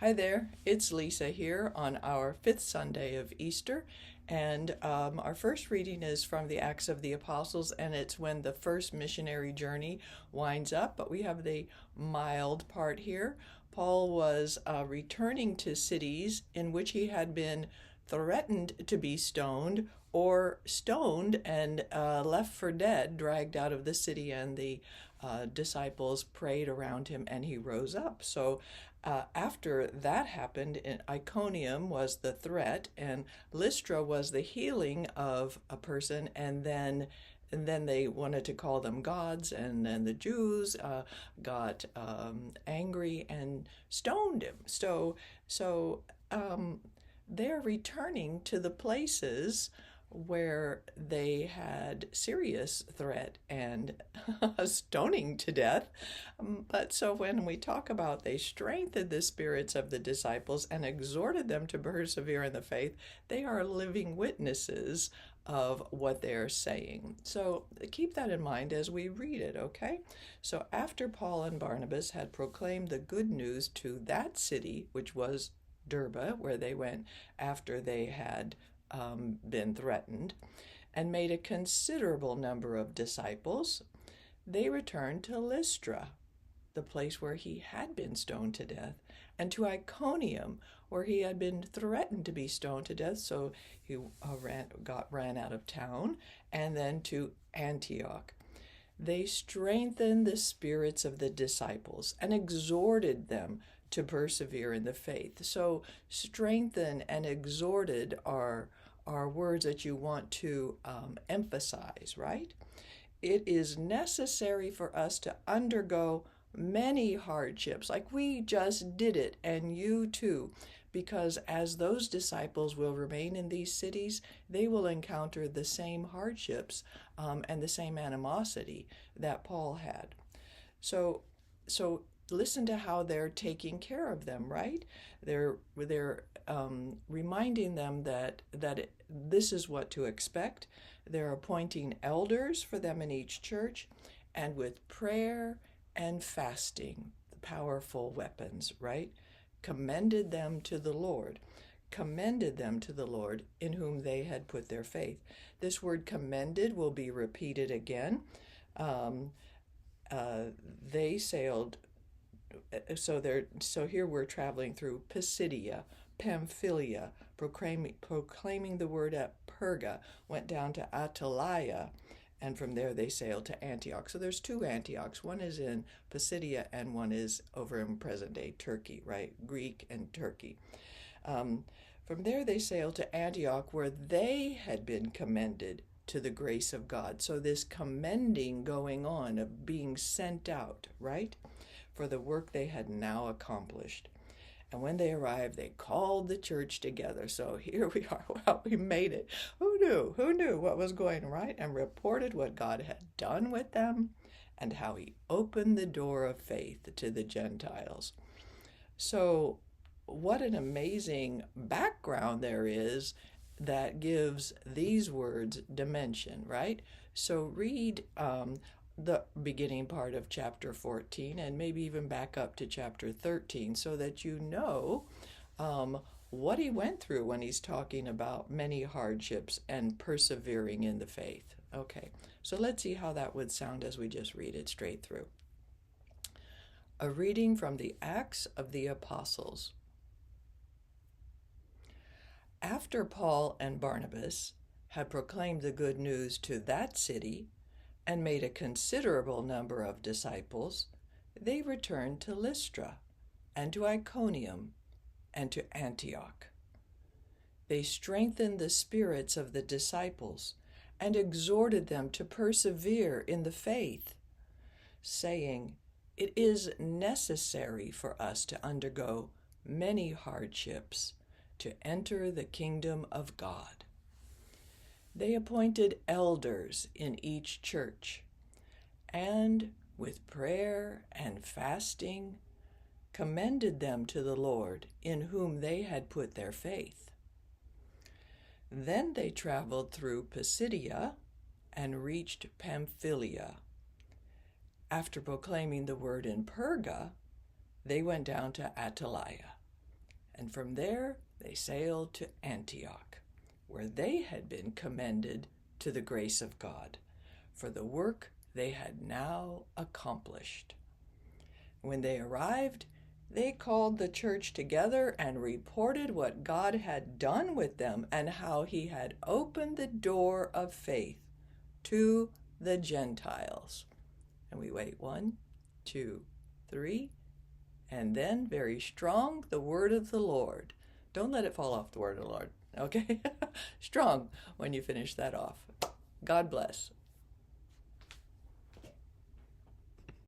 Hi there, it's Lisa here on our fifth Sunday of Easter, and our first reading is from the Acts of the Apostles, and it's when the first missionary journey winds up, but we have the mild part here. Paul was returning to cities in which he had been threatened to be stoned or stoned and left for dead, dragged out of the city, and the disciples prayed around him and he rose up. So after that happened, in Iconium was the threat, and Lystra was the healing of a person, and then they wanted to call them gods, and then the Jews got angry and stoned him. So they're returning to the places where they had serious threat and stoning to death. But so when we talk about they strengthened the spirits of the disciples and exhorted them to persevere in the faith, they are living witnesses of what they're saying. So keep that in mind as we read it, okay? So after Paul and Barnabas had proclaimed the good news to that city, which was Derbe, where they went after they had been threatened, and made a considerable number of disciples, they returned to Lystra, the place where he had been stoned to death, and to Iconium, where he had been threatened to be stoned to death, so he ran out of town, and then to Antioch. They strengthened the spirits of the disciples and exhorted them to persevere in the faith. So strengthen and exhorted are words that you want to emphasize, right? It is necessary for us to undergo many hardships, like we just did it, and you too, because as those disciples will remain in these cities, they will encounter the same hardships and the same animosity that Paul had. So listen to how they're taking care of them, right? They're reminding them that this is what to expect. They're appointing elders for them in each church, and with prayer and fasting, the powerful weapons, right? Commended them to the Lord. Commended them to the Lord in whom they had put their faith. This word commended will be repeated again. They sailed. So here we're traveling through Pisidia, Pamphylia, proclaiming the word at Perga, went down to Attalia, and from there they sailed to Antioch. So there's two Antiochs. One is in Pisidia and one is over in present-day Turkey, right? Greek and Turkey. From there they sailed to Antioch, where they had been commended to the grace of God. So this commending going on of being sent out, right? For the work they had now accomplished. And when they arrived, they called the church together. So here we are. Well, we made it. Who knew? Who knew what was going right? And reported what God had done with them and how he opened the door of faith to the Gentiles. So what an amazing background there is that gives these words dimension, right? So read the beginning part of chapter 14 and maybe even back up to chapter 13 so that you know what he went through when he's talking about many hardships and persevering in the faith. Okay, so let's see how that would sound as we just read it straight through. A reading from the Acts of the Apostles. After Paul and Barnabas had proclaimed the good news to that city and made a considerable number of disciples, they returned to Lystra and to Iconium and to Antioch. They strengthened the spirits of the disciples and exhorted them to persevere in the faith, saying, "It is necessary for us to undergo many hardships to enter the kingdom of God." They appointed elders in each church, and with prayer and fasting, commended them to the Lord in whom they had put their faith. Then they traveled through Pisidia and reached Pamphylia. After proclaiming the word in Perga, they went down to Attalia. And from there they sailed to Antioch, where they had been commended to the grace of God for the work they had now accomplished. When they arrived, they called the church together and reported what God had done with them and how he had opened the door of faith to the Gentiles. And we wait 1, 2, 3, and then very strong, the word of the Lord. Don't let it fall off, the word of the Lord, okay? Strong when you finish that off. God bless.